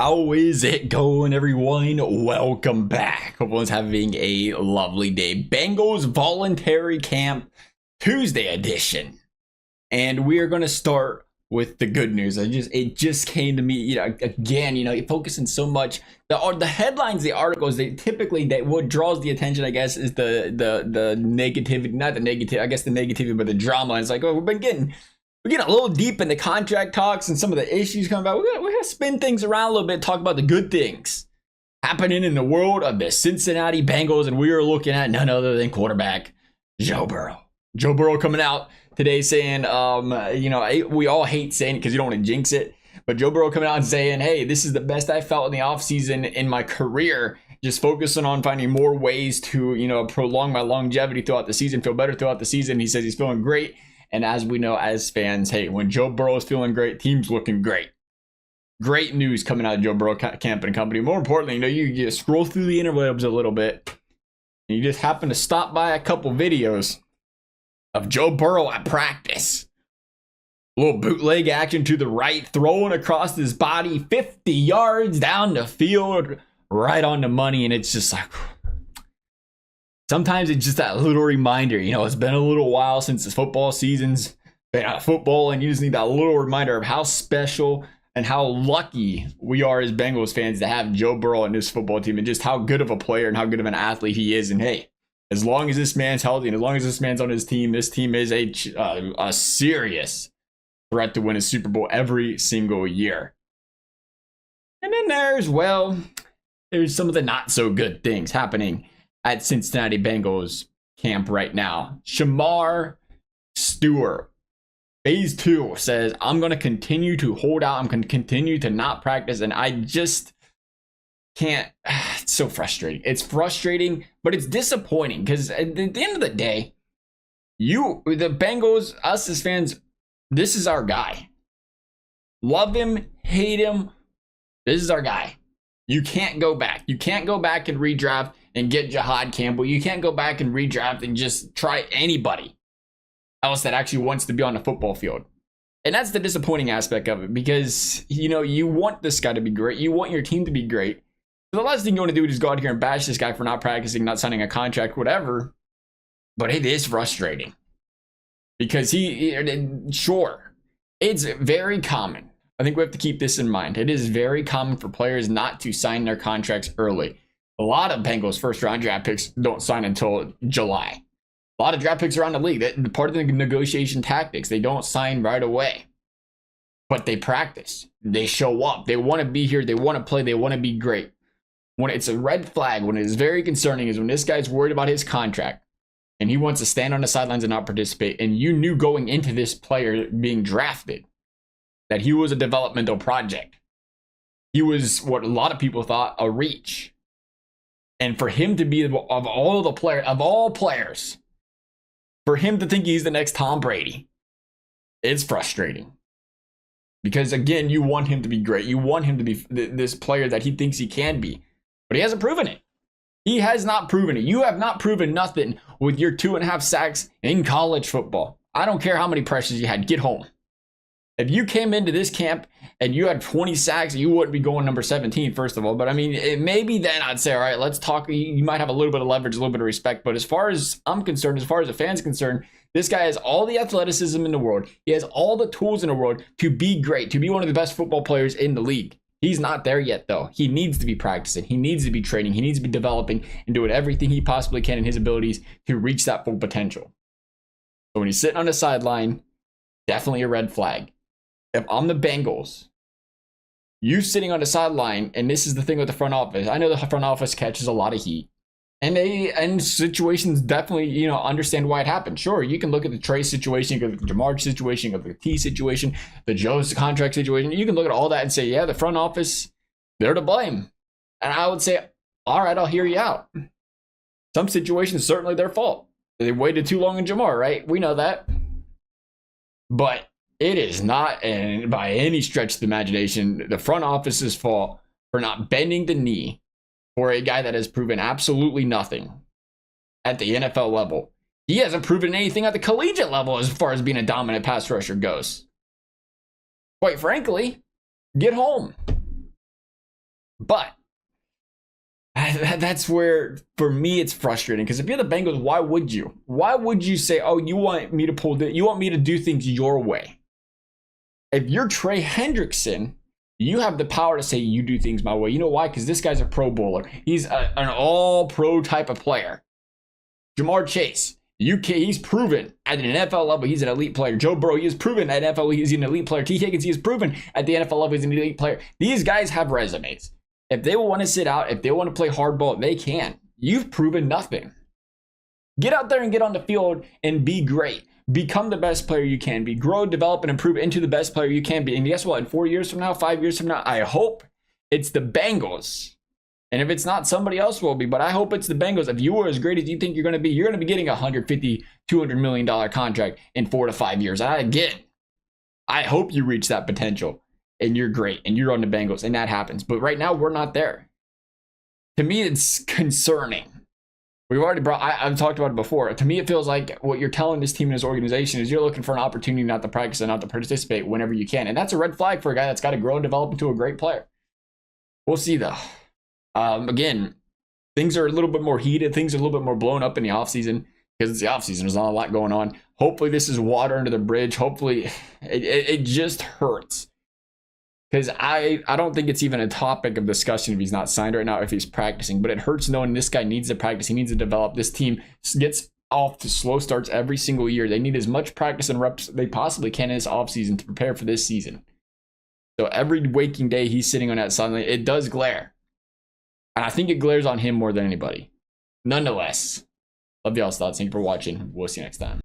How is it going, everyone? Welcome back. Hope everyone's having a lovely day. Bengals voluntary camp Tuesday edition. And we are going to start with the good news. It just came to me, again, you're focusing so much. The headlines, the articles, what draws the attention, I guess, is the negativity, not the negative, I guess the negativity, but the drama. It's like, oh, we're getting a little deep into contract talks and some of the issues coming about. We're going to spin things around a little bit, talk about the good things happening in the world of the Cincinnati Bengals. And we are looking at none other than quarterback Joe Burrow. Joe Burrow coming out today saying, we all hate saying it because you don't want to jinx it. But Joe Burrow coming out and saying, hey, this is the best I felt in the offseason in my career. Just focusing on finding more ways to, prolong my longevity throughout the season, feel better throughout the season. He says he's feeling great. And as we know, as fans, hey, when Joe Burrow is feeling great, team's looking great. Great news coming out of Joe Burrow camp and company. More importantly, you just scroll through the interwebs a little bit, and you just happen to stop by a couple videos of Joe Burrow at practice. A little bootleg action to the right, throwing across his body 50 yards down the field, right on the money, and it's just like... Sometimes it's just that little reminder, it's been a little while since this football season's been out of football, and you just need that little reminder of how special and how lucky we are as Bengals fans to have Joe Burrow in this football team, and just how good of a player and how good of an athlete he is. And hey, as long as this man's healthy and as long as this man's on his team, this team is a serious threat to win a Super Bowl every single year. And then there's some of the not so good things happening at Cincinnati Bengals camp right now. Shemar Stewart, phase 2, says, I'm going to continue to hold out. I'm going to continue to not practice. And I just can't. It's so frustrating. It's frustrating, but it's disappointing because at the end of the day, the Bengals, us as fans, this is our guy. Love him, hate him. This is our guy. You can't go back. You can't go back and redraft and get Jahad Campbell. You can't go back and redraft and just try anybody else that actually wants to be on the football field. And that's the disappointing aspect of it because, you want this guy to be great. You want your team to be great. So the last thing you want to do is go out here and bash this guy for not practicing, not signing a contract, whatever. But it is frustrating because sure, it's very common. I think we have to keep this in mind. It is very common for players not to sign their contracts early. A lot of Bengals first-round draft picks don't sign until July. A lot of draft picks around the league, that part of the negotiation tactics, they don't sign right away. But they practice. They show up. They want to be here. They want to play. They want to be great. When it's a red flag, when it is very concerning, is when this guy's worried about his contract and he wants to stand on the sidelines and not participate. And you knew going into this player being drafted that he was a developmental project. He was what a lot of people thought a reach. And for him to be, of all players, for him to think he's the next Tom Brady, it's frustrating. Because again, you want him to be great. You want him to be this player that he thinks he can be. But he hasn't proven it. He has not proven it. You have not proven nothing with your 2.5 sacks in college football. I don't care how many pressures you had. Get home. If you came into this camp and you had 20 sacks, you wouldn't be going number 17, first of all. But I mean, maybe then I'd say, all right, let's talk. You might have a little bit of leverage, a little bit of respect. But as far as I'm concerned, as far as the fans concerned, this guy has all the athleticism in the world. He has all the tools in the world to be great, to be one of the best football players in the league. He's not there yet, though. He needs to be practicing. He needs to be training. He needs to be developing and doing everything he possibly can in his abilities to reach that full potential. So when he's sitting on the sideline, definitely a red flag. If I'm the Bengals, you sitting on the sideline, and this is the thing with the front office. I know the front office catches a lot of heat, and situations definitely, understand why it happened. Sure, you can look at the Trey situation, you can look at the Jamar situation, you can look at the T situation, the Joe's contract situation. You can look at all that and say, yeah, the front office, they're to blame. And I would say, all right, I'll hear you out. Some situations, certainly their fault. They waited too long in Jamar, right? We know that. But it is not, and by any stretch of the imagination, the front office's fault for not bending the knee for a guy that has proven absolutely nothing at the NFL level. He hasn't proven anything at the collegiate level as far as being a dominant pass rusher goes. Quite frankly, get home. But that's where, for me, it's frustrating. Because if you're the Bengals, why would you? Why would you say, oh, you want me to you want me to do things your way? If you're Trey Hendrickson, you have the power to say you do things my way. You know why? Because this guy's a Pro Bowler. He's an all-pro type of player. Jamar Chase, he's proven at an NFL level he's an elite player. Joe Burrow, he has proven at NFL he's an elite player. T. Higgins, he has proven at the NFL level he's an elite player. These guys have resumes. If they want to sit out, if they want to play hardball, they can. You've proven nothing. Get out there and get on the field and be great. Become the best player you can be. Grow, develop, and improve into the best player you can be. And guess what? In 4 years from now, 5 years from now, I hope it's the Bengals. And if it's not, somebody else will be. But I hope it's the Bengals. If you are as great as you think you're going to be getting a $150, $200 million contract in 4 to 5 years. I hope you reach that potential and you're great and you're on the Bengals and that happens. But right now, we're not there. To me, it's concerning. I've talked about it before. To me, it feels like what you're telling this team and this organization is you're looking for an opportunity not to practice and not to participate whenever you can. And that's a red flag for a guy that's got to grow and develop into a great player. We'll see, though. Again, things are a little bit more heated. Things are a little bit more blown up in the offseason because it's the offseason. There's not a lot going on. Hopefully, this is water under the bridge. Hopefully, it just hurts. Because I don't think it's even a topic of discussion if he's not signed right now, if he's practicing. But it hurts knowing this guy needs to practice. He needs to develop. This team gets off to slow starts every single year. They need as much practice and reps they possibly can in this offseason to prepare for this season. So every waking day he's sitting on that sideline, it does glare. And I think it glares on him more than anybody. Nonetheless, love y'all's thoughts. Thank you for watching. We'll see you next time.